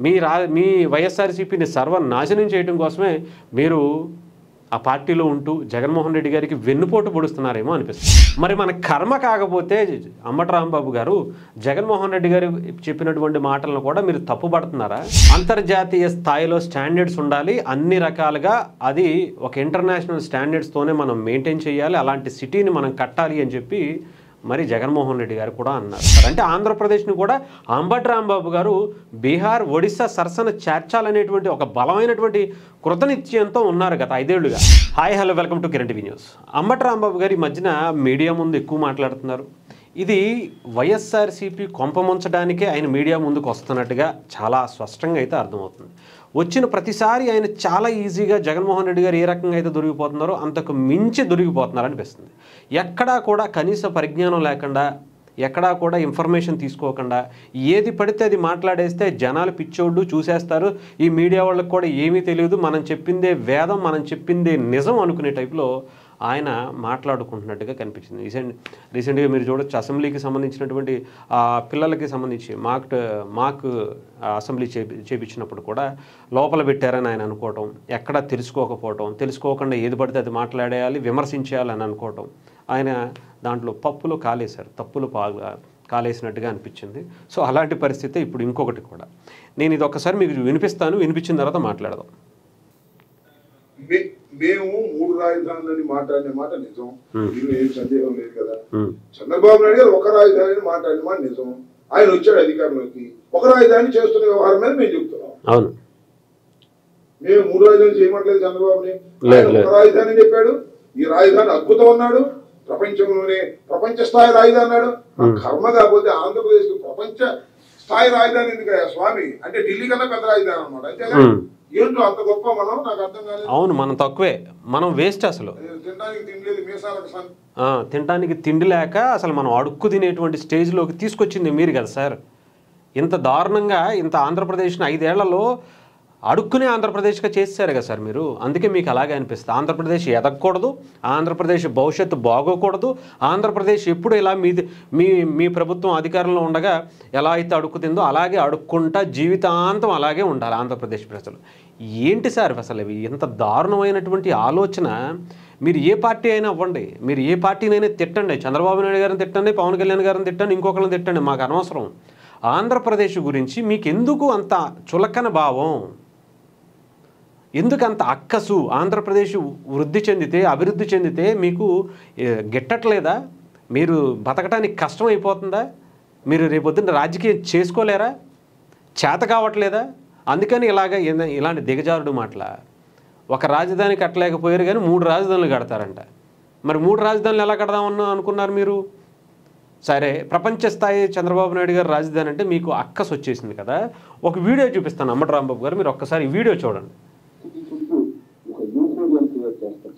మీ వైఎస్ఆర్సీపీని సర్వనాశనం చేయడం కోసమే మీరు ఆ పార్టీలో ఉంటూ జగన్మోహన్ రెడ్డి గారికి వెన్నుపోటు పొడుస్తున్నారేమో అనిపిస్తుంది. మరి మన కర్మ కాకపోతే అంబటి రాంబాబు గారు జగన్మోహన్ రెడ్డి గారు చెప్పినటువంటి మాటలను కూడా మీరు తప్పుపడుతున్నారా? అంతర్జాతీయ స్థాయిలో స్టాండర్డ్స్ ఉండాలి, అన్ని రకాలుగా అది ఒక ఇంటర్నేషనల్ స్టాండర్డ్స్తోనే మనం మెయింటైన్ చేయాలి, అలాంటి సిటీని మనం కట్టాలి అని చెప్పి మరి జగన్మోహన్ రెడ్డి గారు కూడా అన్నారు. అంటే ఆంధ్రప్రదేశ్ను కూడా అంబటి రాంబాబు గారు బీహార్, ఒడిశా సరసన చేర్చాలనేటువంటి ఒక బలమైనటువంటి కృతనిశ్చయంతో ఉన్నారు గత 5 ఏళ్లుగా. Hi hello welcome to Kiran TV news. Ambati Rambabu గారు ఈ మధ్యన మీడియా ముందు ఎక్కువ మాట్లాడుతున్నారు. ఇది వైఎస్ఆర్సీపీ కొంపముంచడానికే ఆయన మీడియా ముందుకు వస్తున్నట్టుగా చాలా స్పష్టంగా అయితే అర్థమవుతుంది. వచ్చిన ప్రతిసారి ఆయన చాలా ఈజీగా జగన్మోహన్ రెడ్డి గారు ఏ రకంగా అయితే దొరికిపోతున్నారో అంతకు మించి దొరికిపోతున్నారు అనిపిస్తుంది. ఎక్కడా కూడా కనీస పరిజ్ఞానం లేకుండా, ఎక్కడా కూడా ఇన్ఫర్మేషన్ తీసుకోకుండా ఏది పడితే అది మాట్లాడేస్తే జనాలు పిచ్చోళ్ళు చూసేస్తారు, ఈ మీడియా వాళ్ళకి కూడా ఏమీ తెలియదు, మనం చెప్పిందే వేదం, మనం చెప్పిందే నిజం అనుకునే టైప్లో ఆయన మాట్లాడుకుంటున్నట్టుగా కనిపించింది. రీసెంట్గా మీరు చూడొచ్చు, అసెంబ్లీకి సంబంధించినటువంటి పిల్లలకి సంబంధించి మాక్ అసెంబ్లీ చేపించినప్పుడు కూడా లోపల పెట్టారని ఆయన అనుకోవటం, ఎక్కడా తెలుసుకోకుండా ఏది పడితే అది మాట్లాడేయాలి, విమర్శించేయాలని అనుకోవటం, ఆయన దాంట్లో తప్పులు కాలేసినట్టుగా అనిపించింది. సో అలాంటి పరిస్థితి ఇప్పుడు ఇంకొకటి కూడా. నేను ఇది ఒక్కసారి మీకు వినిపించిన తర్వాత మాట్లాడదాం. మేము 3 రాజధానులని మాట్లాడిన మాట నిజం, దీనిలో ఏం సందేహం లేదు కదా. చంద్రబాబు నాయుడు గారు ఒక రాజధానిని మాట్లాడిన మాట నిజం. ఆయన వచ్చాడు అధికారంలోకి, ఒక రాజధాని చేస్తున్న వ్యవహారం మీద మేము చెప్తున్నాం. మేము 3 రాజధానులు చేయమట్లేదు చంద్రబాబుని. ఒక రాజధాని చెప్పాడు, ఈ రాజధాని అద్భుతం అన్నాడు, ప్రపంచంలోనే ప్రపంచ స్థాయి రాజధాని అన్నాడు. కర్మ కాకపోతే ఆంధ్రప్రదేశ్ కు ప్రపంచ స్థాయి రాజధాని ఎందుకు స్వామి? అంటే ఢిల్లీ కన్నా పెద్ద రాజధాని అనమాట. అంతేగా? ఏంటో అంత గొప్ప మనం, నాకు అర్థం కాలేదు. అవును, మనం తక్కువే, మనం వేస్ట్. అసలు తినడానికి తిండి లేక అసలు మనం అడుక్కు తినేటువంటి స్టేజ్లోకి తీసుకొచ్చింది మీరు కదా సార్. ఇంత దారుణంగా ఇంత ఆంధ్రప్రదేశ్ని 5 ఏళ్లలో అడుక్కునే ఆంధ్రప్రదేశ్గా చేశారు కదా సార్ మీరు. అందుకే మీకు అలాగే అనిపిస్తుంది. ఆంధ్రప్రదేశ్ ఎదగకూడదు, ఆంధ్రప్రదేశ్ భవిష్యత్తు బాగోకూడదు, ఆంధ్రప్రదేశ్ ఎప్పుడు ఇలా మీ ప్రభుత్వం అధికారంలో ఉండగా ఎలా అయితే అడుక్కుతుందో అలాగే అడుక్కుంటా జీవితాంతం అలాగే ఉండాలి ఆంధ్రప్రదేశ్ ప్రజలు. ఏంటి సార్ అసలు ఇవి? ఎంత దారుణమైనటువంటి ఆలోచన. మీరు ఏ పార్టీ అయినా అవ్వండి, మీరు ఏ పార్టీనైనా తిట్టండి, చంద్రబాబు నాయుడు గారిని తిట్టండి, పవన్ కళ్యాణ్ గారిని తిట్టండి, ఇంకొకరిని తిట్టండి, మాకు అనవసరం. ఆంధ్రప్రదేశ్ గురించి మీకు ఎందుకు అంత చులకన భావం, ఎందుకు అంత అక్కసు? ఆంధ్రప్రదేశ్ అభివృద్ధి చెందితే మీకు గిట్టట్లేదా? మీరు బతకటానికి కష్టం అయిపోతుందా? మీరు రేపొద్దున రాజకీయం చేసుకోలేరా? చేత కావట్లేదా? అందుకని ఇలాంటి దిగజారుడు మాటల. ఒక రాజధాని కట్టలేకపోయారు కానీ 3 రాజధానులు కడతారంట. మరి 3 రాజధానులు ఎలా కడదామన్నా అనుకున్నారు మీరు? సరే, ప్రపంచ స్థాయి చంద్రబాబు నాయుడు గారు రాజధాని అంటే మీకు అక్కసు వచ్చేసింది కదా. ఒక వీడియో చూపిస్తాను అంబటి రాంబాబు గారు, మీరు ఒక్కసారి ఈ వీడియో చూడండి.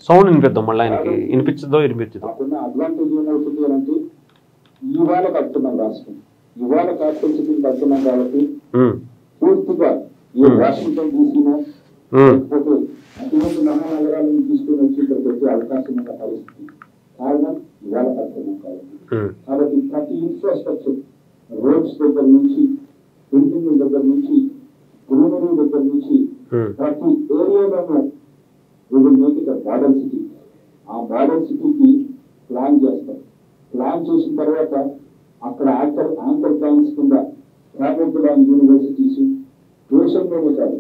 సౌండ్ వినిపిద్దాం మళ్ళీ ఆయనకి, వినిపించదో వినిపించదు. ఇవాళ కడుతున్నాం రాష్ట్రం, ఇవాళ కాన్స్టిట్యూషన్ కడుతున్నాం కాబట్టి పూర్తిగా ఈ వాషింగ్టన్ డీసీలో అటువంటి మహానగరాలను తీసుకుని వచ్చి ఇక్కడికి వచ్చే అవకాశం ఉన్న పరిస్థితి కారణం ఇవాళ కడుతున్నాం కాబట్టి ప్రతి ఇన్ఫ్రాస్ట్రక్చర్, రోడ్స్ దగ్గర నుంచి, బిల్డింగ్ దగ్గర నుంచి, గ్రీనరీ దగ్గర నుంచి ప్రతి ఏరియాలోనూ మేక్ ఇట్ మోడల్ సిటీ. ఆ మోడల్ సిటీకి ప్లాన్ చేస్తాం. ప్లాన్ చేసిన తర్వాత అక్కడ యాంకర్ ప్లాన్స్ కింద ప్రాజెక్టుల యూనివర్సిటీస్ దేశంలోనే కాదు,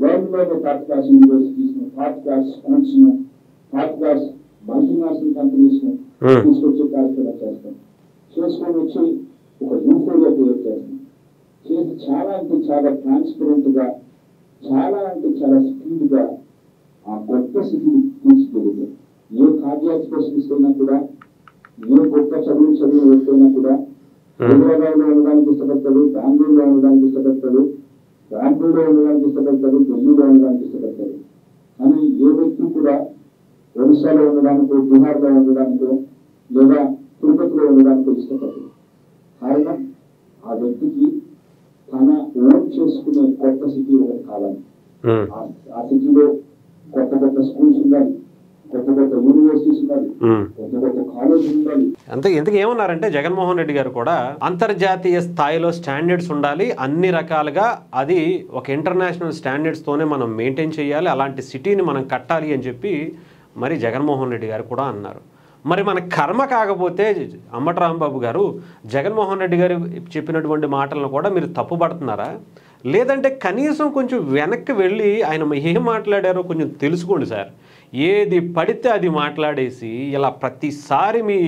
వరల్డ్లోనే third class universities, third class schools, third class multinational companies తీసుకొచ్చే కార్యక్రమం చేస్తాం. చేసుకొని వచ్చి ఒక యూనిఫోర్గా క్రియేట్ చేస్తాం. చేసి చాలా ట్రాన్స్పరెంట్ గా, చాలా స్పీడ్గా ఆ గొప్ప సిటీ తీసుకెళ్తాం. ఏ కార్డియాక్ స్పెషలిస్ట్ అయినా కూడా, ఏ గొప్ప చదివిన వ్యక్తి కూడా హైదరాబాద్లో ఉండడానికి ఇష్టపడతాడు, బెంగళూరులో ఉండడానికి ఇష్టపడతాడు, ఢిల్లీలో ఉండడానికి ఇష్టపడతాడు. కానీ ఏ వ్యక్తి కూడా ఒడిశాలో ఉండడానికో, బీహార్లో ఉండడానికో, లేదా తిరుపతిలో ఉండడానికో ఇష్టపడతాడు. కారణం ఆ వ్యక్తికి తన ఓన్ చేసుకునే కొత్త సిటీ ఒకటి కావాలి. ఆ సిటీలో కొత్త స్కూల్స్ ఉండాలి, కొత్త కొత్త యూనివర్సిటీస్ ఉండాలి, కొత్త కొత్త కాలేజీలు ఉండాలి. ఎందుకు ఏమన్నారంటే జగన్మోహన్ రెడ్డి గారు కూడా అంతర్జాతీయ స్థాయిలో స్టాండర్డ్స్ ఉండాలి, అన్ని రకాలుగా అది ఒక ఇంటర్నేషనల్ స్టాండర్డ్స్తోనే మనం మెయింటైన్ చేయాలి, అలాంటి సిటీని మనం కట్టాలి అని చెప్పి మరి జగన్మోహన్ రెడ్డి గారు కూడా అన్నారు. మరి మన కర్మ కాకపోతే అంబటి రాంబాబు గారు జగన్మోహన్ రెడ్డి గారు చెప్పినటువంటి మాటలను కూడా మీరు తప్పుపడుతున్నారా? లేదంటే కనీసం కొంచెం వెనక్కి వెళ్ళి ఆయన ఏం మాట్లాడారో కొంచెం తెలుసుకోండి సార్. ఏది పడితే అది మాట్లాడేసి ఇలా ప్రతిసారి మీ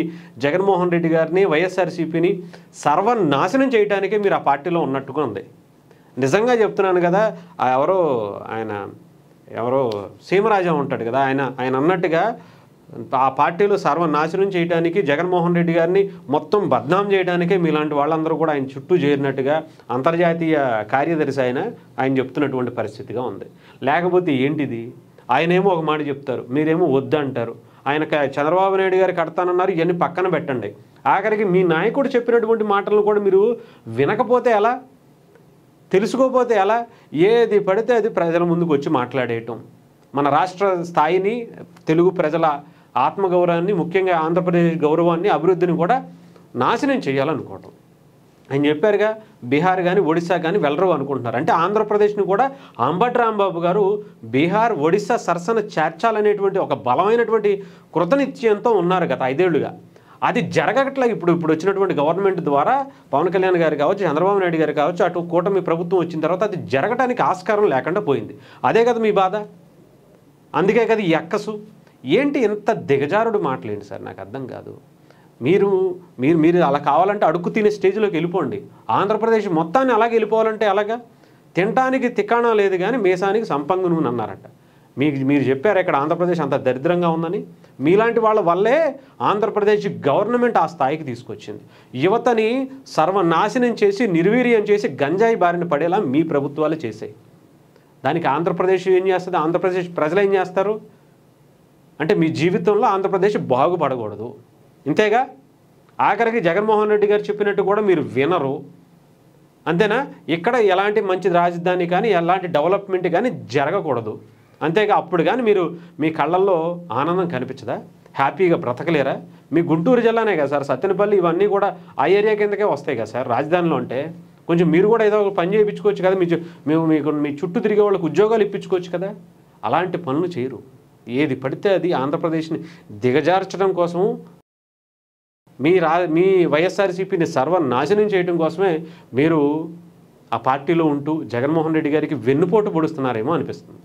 జగన్మోహన్ రెడ్డి గారిని వైఎస్ఆర్సీపీని సర్వనాశనం చేయడానికే మీరు ఆ పార్టీలో ఉన్నట్టుగా ఉంది. నిజంగా చెప్తున్నాను కదా, ఎవరో సీమరాజా ఉంటాడు కదా, ఆయన అన్నట్టుగా ఆ పార్టీలో సర్వనాశనం చేయడానికి జగన్మోహన్ రెడ్డి గారిని మొత్తం బద్నాం చేయడానికే మీలాంటి వాళ్ళందరూ కూడా ఆయన చుట్టూ చేరినట్టుగా అంతర్జాతీయ కార్యదర్శి ఆయన చెప్తున్నటువంటి పరిస్థితిగా ఉంది. లేకపోతే ఏంటిది? ఆయనేమో ఒక మాట చెప్తారు, మీరేమో వద్దంటారు. ఆయన చంద్రబాబు నాయుడు గారు కడతానన్నారు, ఇవన్నీ పక్కన పెట్టండి. ఆఖరికి మీ నాయకుడు చెప్పినటువంటి మాటలను కూడా మీరు వినకపోతే ఎలా, తెలుసుకోకపోతే ఎలా? ఏది పడితే అది ప్రజల ముందుకు వచ్చి మాట్లాడేయటం, మన రాష్ట్ర స్థాయిని, తెలుగు ప్రజల ఆత్మగౌరవాన్ని, ముఖ్యంగా ఆంధ్రప్రదేశ్ గౌరవాన్ని, అభివృద్ధిని కూడా నాశనం చేయాలనుకోవటం. ఆయన చెప్పారుగా, బీహార్ కానీ ఒడిశా కానీ వెళ్ళరు అనుకుంటున్నారు. అంటే ఆంధ్రప్రదేశ్ని కూడా అంబటి రాంబాబు గారు బీహార్ ఒడిశా సరసన చేర్చాలనేటువంటి ఒక బలమైనటువంటి కృతనిశ్చయంతో ఉన్నారు గత 5 ఏళ్లుగా. అది జరగట్లే. ఇప్పుడు వచ్చినటువంటి గవర్నమెంట్ ద్వారా పవన్ కళ్యాణ్ గారు కావచ్చు, చంద్రబాబు నాయుడు గారు కావచ్చు, అటు కూటమి ప్రభుత్వం వచ్చిన తర్వాత అది జరగడానికి ఆస్కారం లేకుండా పోయింది. అదే కదా మీ బాధ, అందుకే కదా ఈ అక్కసు. ఏంటి ఎంత దిగజారుడు మాటలేంటి సార్, నాకు అర్థం కాదు. మీరు అలా కావాలంటే అడుక్కు తినే స్టేజ్లోకి వెళ్ళిపోండి. ఆంధ్రప్రదేశ్ మొత్తాన్ని అలాగే వెళ్ళిపోవాలంటే అలాగా? తినటానికి తికాణా లేదు కానీ మీసానికి సంపంగు నూనె అన్నారట. మీరు చెప్పారు ఇక్కడ ఆంధ్రప్రదేశ్ అంత దరిద్రంగా ఉందని. మీలాంటి వాళ్ళ వల్లే ఆంధ్రప్రదేశ్ గవర్నమెంట్ ఆ స్థాయికి తీసుకొచ్చింది. యువతని సర్వనాశనం చేసి, నిర్వీర్యం చేసి, గంజాయి బారిన పడేలా మీ ప్రభుత్వాలు చేసాయి. దానికి ఆంధ్రప్రదేశ్ ఏం చేస్తుంది? ఆంధ్రప్రదేశ్ ప్రజలు ఏం చేస్తారు అంటే మీ జీవితంలో ఆంధ్రప్రదేశ్ బాగుపడకూడదు, ఇంతేగా. ఆఖరికి జగన్మోహన్ రెడ్డి గారు చెప్పినట్టు కూడా మీరు వినరు, అంతేనా? ఇక్కడ ఎలాంటి మంచి రాజధాని కానీ ఎలాంటి డెవలప్మెంట్ కానీ జరగకూడదు, అంతేగా. అప్పుడు కానీ మీ కళ్ళల్లో ఆనందం కనిపించదా? హ్యాపీగా బ్రతకలేరా? మీ గుంటూరు జిల్లానే కదా సార్, సత్తెనపల్లి ఇవన్నీ కూడా ఆ ఏరియా కిందకే వస్తాయి కదా సార్ రాజధానిలో. అంటే కొంచెం మీరు కూడా ఏదో ఒక పని చేయించుకోవచ్చు కదా, మీ చుట్టూ తిరిగే వాళ్ళకి ఉద్యోగాలు ఇప్పించుకోవచ్చు కదా. అలాంటి పనులు చేయరు. ఏది పడితే అది ఆంధ్రప్రదేశ్ని దిగజార్చడం కోసము, మీ వైఎస్ఆర్సీపీని సర్వనాశనం చేయడం కోసమే మీరు ఆ పార్టీలో ఉంటూ జగన్మోహన్ రెడ్డి గారికి వెన్నుపోటు పొడుస్తున్నారేమో అనిపిస్తుంది.